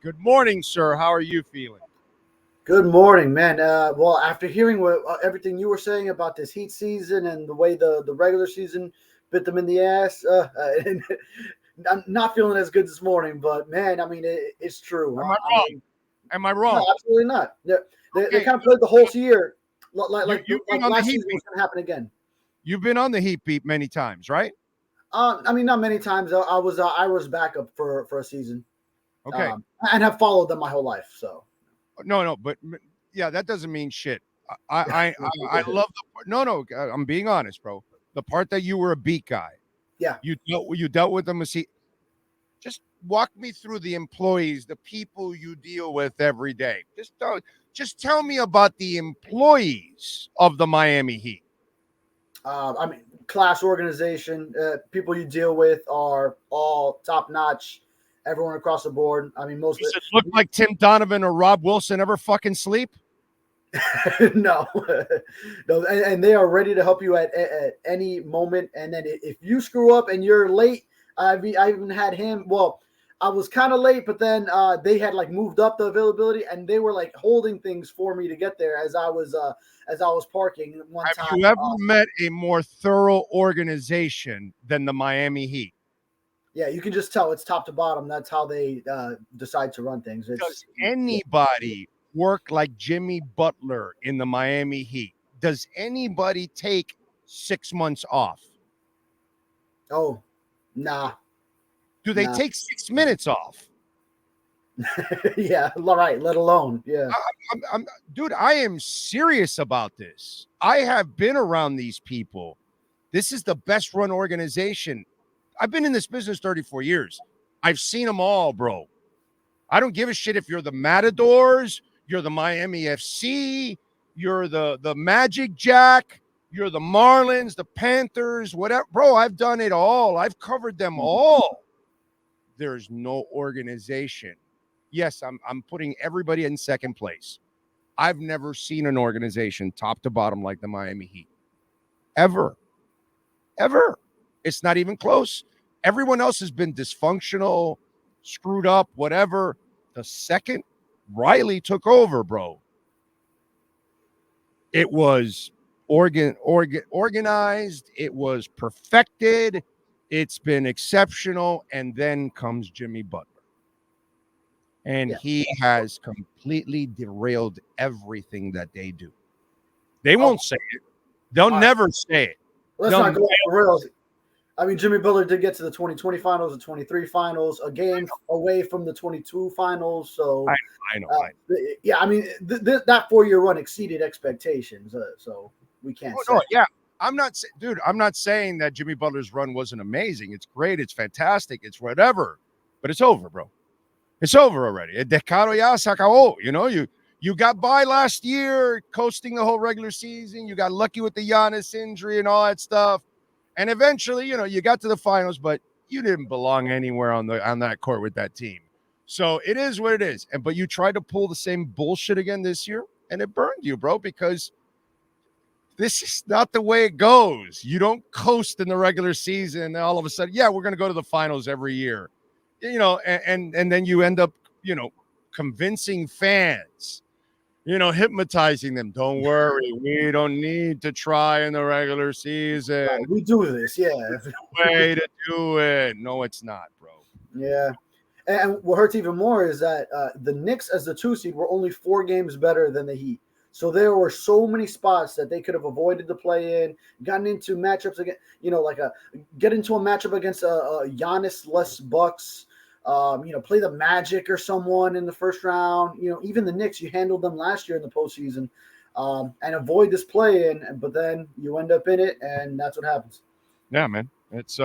Good morning, sir. How are you feeling? Good morning, man. Well, after hearing everything you were saying about this heat season and the way the regular season bit them in the ass, and I'm not feeling as good this morning. But man, I mean, it's true. Am I I wrong? mean, Am I no, wrong? absolutely not. They Okay, kind of played the whole year, you've been like on the last heat season beat. was going to happen again. You've been on the heat beat many times, right? I mean, not many times. I was backup for a season, Okay. and have followed them my whole life. So No, but yeah, that doesn't mean shit. I love no. I'm being honest, bro. The part that you were a beat guy, yeah. you dealt with them. Just walk me through the employees, the people you deal with every day. Just tell me about the employees of the Miami Heat. I mean, class organization. People you deal with are all top notch. Everyone across the board. I mean, most Does it look like Tim Donovan or Rob Wilson ever fucking sleep? no, no, and they are ready to help you at any moment. And then if you screw up and you're late, I even had him. Well, I was kind of late, but then they had like moved up the availability, and they were like holding things for me to get there as I was parking one Have time. you ever met a more thorough organization than the Miami Heat? Yeah, you can just tell it's top to bottom. That's how they decide to run things. Does anybody work like Jimmy Butler in the Miami Heat? Does anybody take 6 months off? Oh, nah. Do they Nah. take 6 minutes off? Yeah, right. Let alone, yeah. Dude, I am serious about this. I have been around these people. This is the best run organization. I've been in this business 34 years. I've seen them all, bro. I don't give a shit if you're the Matadors, you're the Miami FC, you're the Magic Jack, you're the Marlins, the Panthers, whatever. Bro, I've done it all. I've covered them all. There's no organization. Yes, I'm putting everybody in second place. I've never seen an organization top to bottom like the Miami Heat. Ever. Ever. It's not even close. Everyone else has been dysfunctional, screwed up, whatever. The second Riley took over, bro, it was organized. It was perfected. It's been exceptional. And then comes Jimmy Butler. And he has completely derailed everything that they do. They won't say it. They'll never say it. Let's not go off the rails. I mean, Jimmy Butler did get to the 2020 finals, the 23 finals, a game away from the 22 finals. So I know. Yeah, I mean, that 4-year run exceeded expectations. So we can't say. Yeah. I'm not saying that Jimmy Butler's run wasn't amazing. It's great. It's fantastic. It's whatever. But it's over, bro. It's over already. You know, you got by last year, coasting the whole regular season. You got lucky with the Giannis injury and all that stuff. And eventually, you know, you got to the finals, but you didn't belong anywhere on that court with that team. So it is what it is. But you tried to pull the same bullshit again this year, and it burned you, bro, because this is not the way it goes. You don't coast in the regular season and all of a sudden, yeah, we're going to go to the finals every year. You know, and then you end up, you know, convincing fans, you know, hypnotizing them. Don't worry, we don't need to try in the regular season. Right, we do this, yeah. Way to do it. No, it's not, bro. Yeah. And what hurts even more is that the Knicks, as the 2 seed, were only 4 games better than the Heat. So there were so many spots that they could have avoided the play in, gotten into matchups again, you know, like get into a matchup against a Giannis less Bucks, you know, play the Magic or someone in the first round. You know, even the Knicks, you handled them last year in the postseason, and avoid this play in, but then you end up in it, and that's what happens. Yeah, man. It's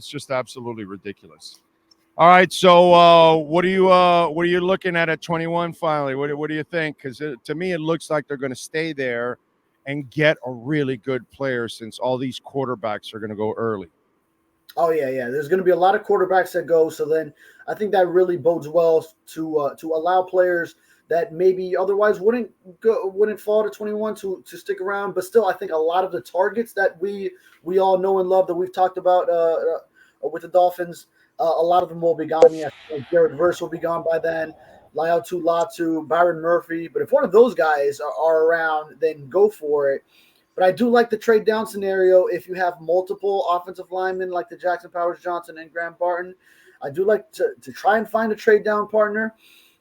just absolutely ridiculous. All right, so what are you looking at 21 finally? What do you think? Because to me, it looks like they're going to stay there and get a really good player since all these quarterbacks are going to go early. Oh yeah. There's going to be a lot of quarterbacks that go. So then I think that really bodes well to allow players that maybe otherwise wouldn't fall to 21 to stick around. But still, I think a lot of the targets that we all know and love that we've talked about with the Dolphins. A lot of them will be gone. Yeah, Jared Verse will be gone by then. Laiatu Latu, Byron Murphy. But if one of those guys are around, then go for it. But I do like the trade down scenario if you have multiple offensive linemen like the Jackson Powers Johnson and Graham Barton. I do like to try and find a trade down partner.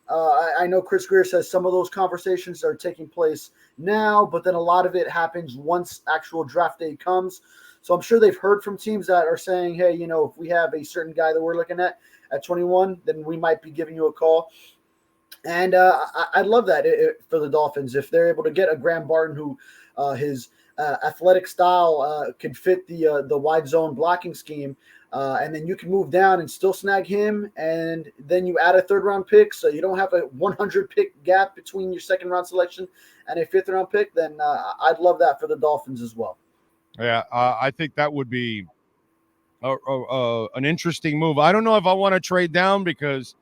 I know Chris Greer says some of those conversations are taking place now, but then a lot of it happens once actual draft day comes. So I'm sure they've heard from teams that are saying, hey, if we have a certain guy that we're looking at 21, then we might be giving you a call. And I'd love that for the Dolphins if they're able to get a Graham Barton who his athletic style could fit the wide zone blocking scheme. And then you can move down and still snag him. And then you add a 3rd-round pick. So you don't have a 100-pick gap between your 2nd-round selection and a 5th-round pick. Then I'd love that for the Dolphins as well. Yeah, I think that would be an interesting move. I don't know if I want to trade down because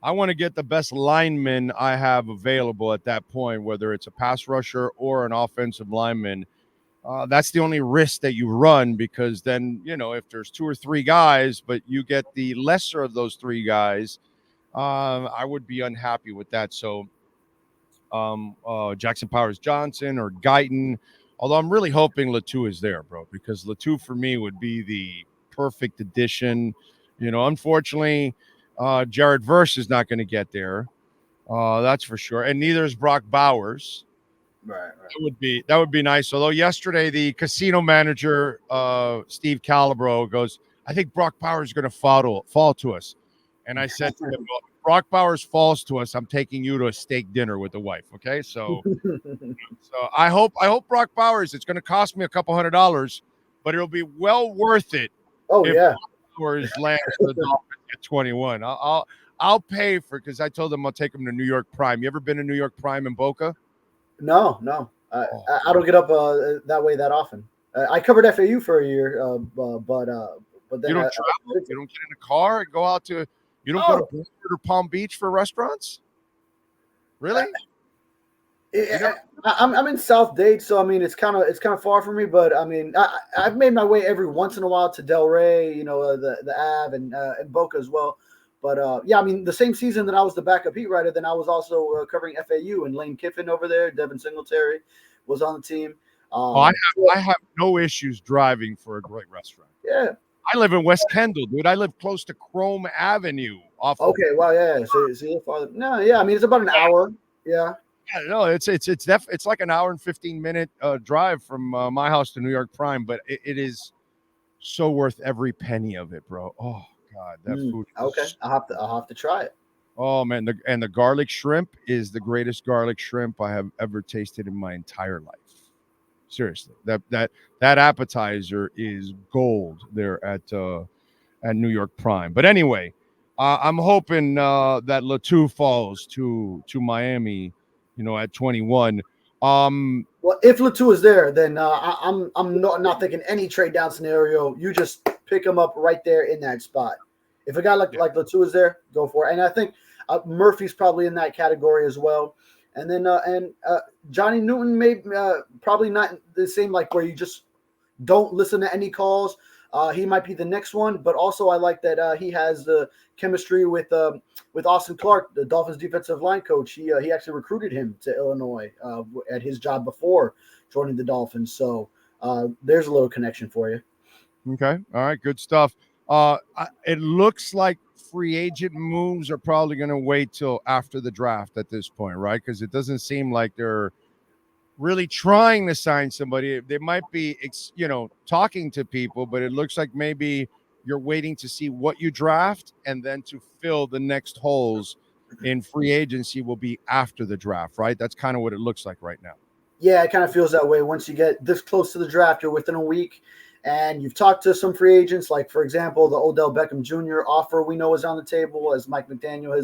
I want to get the best lineman I have available at that point, whether it's a pass rusher or an offensive lineman. That's the only risk that you run because then, if there's 2 or 3 guys, but you get the lesser of those 3 guys, I would be unhappy with that. So Jackson Powers Johnson or Guyton, although I'm really hoping Tua is there, bro, because Tua for me would be the perfect addition. Unfortunately, Jared Verse is not going to get there. That's for sure. And neither is Brock Bowers. Right. That would be nice. Although yesterday the casino manager, Steve Calabro, goes, I think Brock Bowers is going to fall to us. And I said to him, well, if Brock Bowers falls to us, I'm taking you to a steak dinner with the wife. Okay. So I hope Brock Bowers, it's going to cost me a couple $100, but it'll be well worth it. Oh, if yeah. Brock Bowers lands the Dolphins at 21. I'll pay for, because I told them I'll take him to New York Prime. You ever been to New York Prime in Boca? No. I don't get up that way that often. I covered FAU for a year, but then you don't travel. You don't get in a car and go out to. You don't go to Brentwood or Palm Beach for restaurants. Really? I'm in South Dade, so I mean it's kind of far from me. But I mean I've made my way every once in a while to Delray, the Ave and Boca as well. But yeah, I mean the same season that I was the backup beat writer, then I was also covering FAU and Lane Kiffin over there. Devin Singletary was on the team. I have no issues driving for a great restaurant. Yeah. I live in West Kendall, dude. I live close to Chrome Avenue. Okay, wow, yeah. So you're farther. No, yeah. I mean, it's about an hour. Yeah. Yeah, no, it's like an hour and 15-minute drive from my house to New York Prime, but it is so worth every penny of it, bro. Oh God, that food. Okay, I'll have to try it. Oh man, the garlic shrimp is the greatest garlic shrimp I have ever tasted in my entire life. Seriously, that appetizer is gold there at New York Prime. But anyway, I'm hoping that Tua falls to Miami, at 21. Well, if Tua is there, then I'm not thinking any trade down scenario. You just pick him up right there in that spot. If a guy like Tua is there, go for it. And I think Murphy's probably in that category as well. And then Johnny Newton may probably not the same, like where you just don't listen to any calls. He might be the next one, but also I like that he has the chemistry with Austin Clark, the Dolphins defensive line coach. He actually recruited him to Illinois at his job before joining the Dolphins. So there's a little connection for you. Okay. All right. Good stuff. It looks like free agent moves are probably going to wait till after the draft at this point, right? Because it doesn't seem like they're really trying to sign somebody. They might be, talking to people, but it looks like maybe you're waiting to see what you draft, and then to fill the next holes in free agency will be after the draft, right? That's kind of what it looks like right now. Yeah, it kind of feels that way. Once you get this close to the draft, you're within a week, and you've talked to some free agents, like, for example, the Odell Beckham Jr. offer we know is on the table, as Mike McDaniel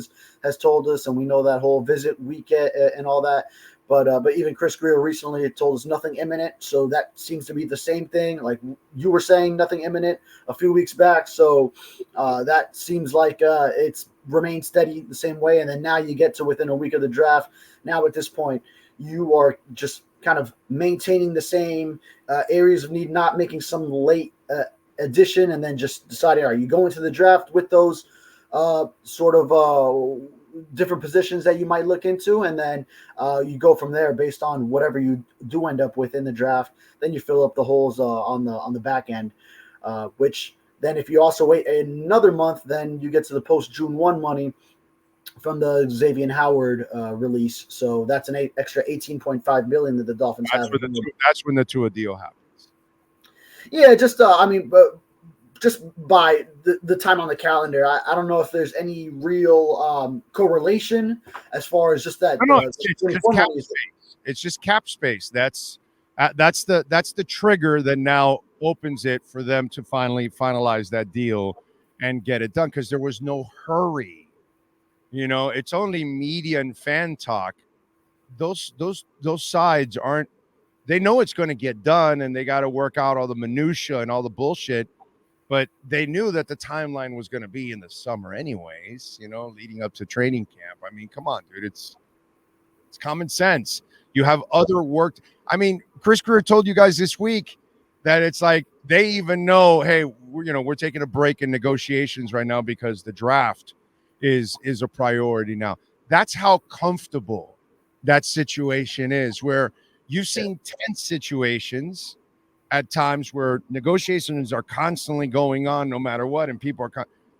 has told us, and we know that whole visit weekend and all that. But even Chris Greer recently told us nothing imminent, so that seems to be the same thing. Like you were saying, nothing imminent a few weeks back, so that seems like it's remained steady the same way. And then now you get to within a week of the draft. Now at this point, you are just kind of maintaining the same areas of need, not making some late addition, and then just deciding, are you going to the draft with those sort of different positions that you might look into, and then you go from there based on whatever you do end up with in the draft. Then you fill up the holes on the back end, which then if you also wait another month, then you get to the post June 1 money from the Xavier Howard release. So that's an extra $18.5 million that the Dolphins have. That's when the Tua deal happens. Yeah, just but just by the time on the calendar, I don't know if there's any real correlation as far as just that. No, it's just cap space. That's the trigger that now opens it for them to finally finalize that deal and get it done, because there was no hurry. It's only media and fan talk. Those sides aren't. They know it's going to get done, and they got to work out all the minutia and all the bullshit. But they knew that the timeline was going to be in the summer, anyways. Leading up to training camp. I mean, come on, dude. It's common sense. You have other work. I mean, Chris Greer told you guys this week that it's like they even know, hey, we're taking a break in negotiations right now because the draft is a priority now. That's how comfortable that situation is, where you've seen tense situations at times where negotiations are constantly going on no matter what, and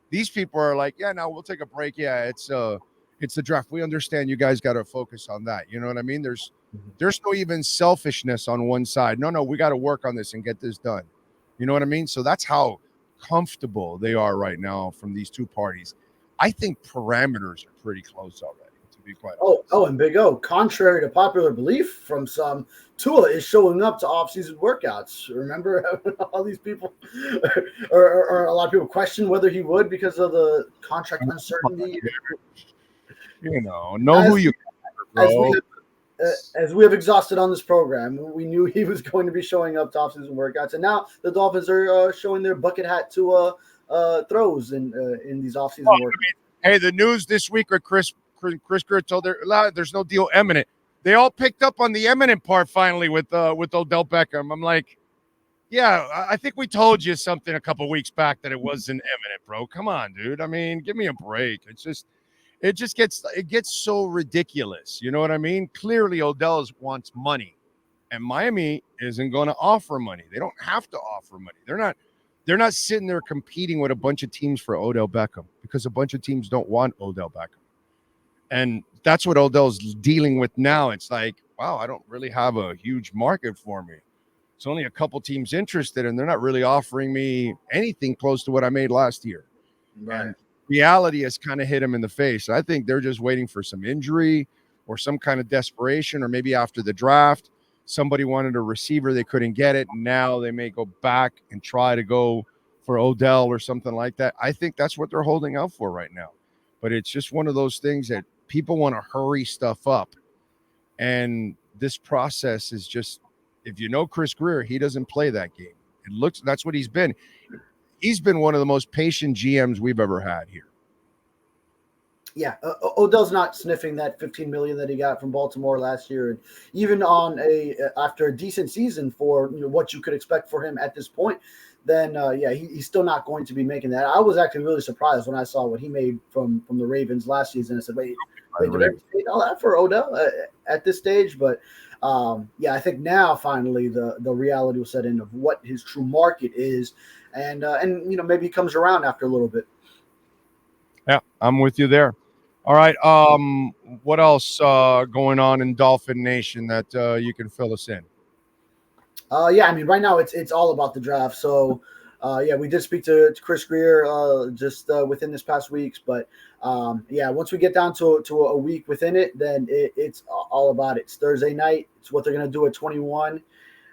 these people are like, yeah, no, we'll take a break. Yeah, it's the draft. We understand you guys got to focus on that. You know what I mean? There's no even selfishness on one side. No, we got to work on this and get this done. You know what I mean? So that's how comfortable they are right now from these two parties. I think parameters are pretty close already, to be quite honest. And Big O, contrary to popular belief from some, Tua is showing up to off-season workouts. Remember all these people, or a lot of people question whether he would because of the contract uncertainty. Who you are, bro. As we have exhausted on this program, we knew he was going to be showing up to off-season workouts, and now the Dolphins are showing their bucket hat to throws in these off-season workouts. Hey, the news this week, or Chris Greer told there's no deal imminent. They all picked up on the imminent part finally with Odell Beckham. I'm like, yeah, I think we told you something a couple weeks back that it wasn't imminent, bro. Come on, dude. I mean, give me a break. It gets so ridiculous. You know what I mean? Clearly, Odell wants money, and Miami isn't going to offer money. They don't have to offer money. They're not sitting there competing with a bunch of teams for Odell Beckham, because a bunch of teams don't want Odell Beckham. And that's what Odell's dealing with now. It's like, wow, I don't really have a huge market for me. It's only a couple teams interested, and they're not really offering me anything close to what I made last year. Right. And reality has kind of hit him in the face. I think they're just waiting for some injury or some kind of desperation, or maybe after the draft, somebody wanted a receiver, they couldn't get it. Now they may go back and try to go for Odell or something like that. I think that's what they're holding out for right now. But it's just one of those things that people want to hurry stuff up. And this process is just, if you know Chris Greer, he doesn't play that game. That's what he's been. He's been one of the most patient GMs we've ever had here. Yeah, Odell's not sniffing that $15 million that he got from Baltimore last year, and even on after a decent season for what you could expect for him at this point, then he's still not going to be making that. I was actually really surprised when I saw what he made from the Ravens last season. I said, wait, did I pay all that for Odell at this stage? But I think now finally the reality will set in of what his true market is, and maybe he comes around after a little bit. Yeah, I'm with you there. All right. What else going on in Dolphin Nation that you can fill us in? Right now it's all about the draft. So, we did speak to Chris Greer just within this past weeks, but once we get down to a week within it, then it's all about it. It's Thursday night. It's what they're gonna do at 21.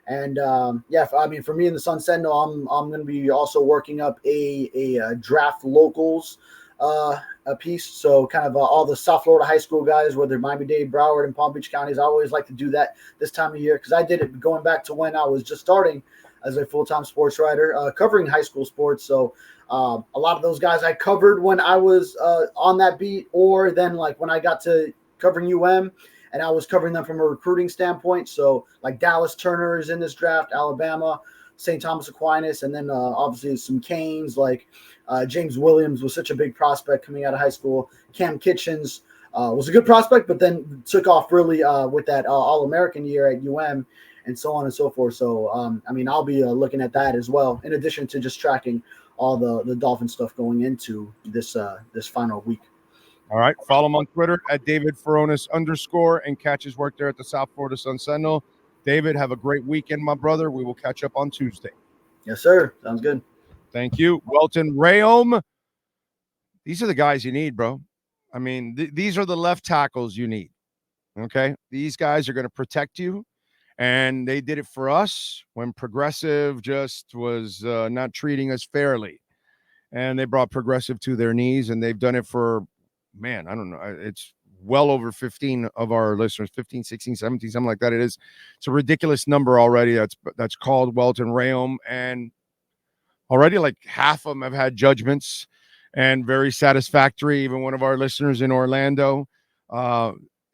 And for me in the Sun Sentinel, I'm going to be also working up a draft locals a piece. So kind of all the South Florida high school guys, whether Miami-Dade, Broward, and Palm Beach counties. I always like to do that this time of year because I did it going back to when I was just starting as a full-time sports writer, covering high school sports. So a lot of those guys I covered when I was on that beat, or then like when I got to covering UM, and I was covering them from a recruiting standpoint. So like Dallas Turner is in this draft, Alabama, St. Thomas Aquinas, and then obviously some Canes like James Williams was such a big prospect coming out of high school. Cam Kitchens Was a good prospect, but then took off really with that All-American year at UM and so on and so forth. So, I mean, I'll be looking at that as well, in addition to just tracking all the Dolphin stuff going into this final week. All right. Follow him on Twitter at David Furones _, and catch his work there at the South Florida Sun Sentinel. David, have a great weekend, my brother. We will catch up on Tuesday. Yes, sir. Sounds good. Thank you. Welt Rheaume. These are the guys you need, bro. I mean, these are the left tackles you need. Okay? These guys are going to protect you. And they did it for us when Progressive just was not treating us fairly. And they brought Progressive to their knees, and they've done it for, man, I don't know. It's well over 15 of our listeners, 15, 16, 17, something like that. It's a ridiculous number already that's called Welt Rheaume. And already like half of them have had judgments and very satisfactory. Even one of our listeners in Orlando,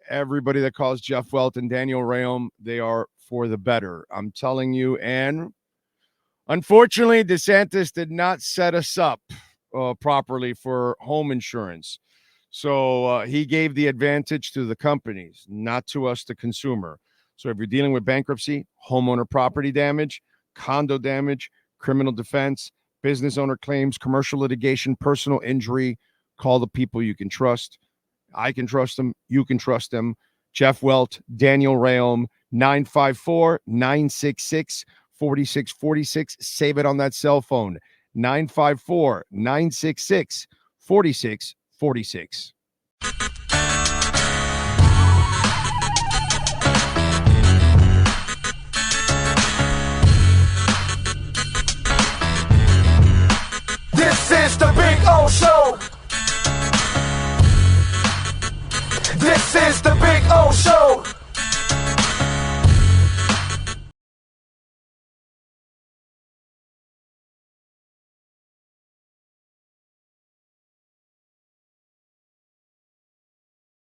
everybody that calls Jeff Welt and Daniel Rheaume, they are for the better. I'm telling you. And unfortunately, DeSantis did not set us up properly for home insurance. So he gave the advantage to the companies, not to us, the consumer. So if you're dealing with bankruptcy, homeowner property damage, condo damage, criminal defense, business owner claims, commercial litigation, personal injury, call the people you can trust. I can trust them. You can trust them. Jeff Welt, Daniel Rheaume, 954-966-4646. Save it on that cell phone. 954-966-4646.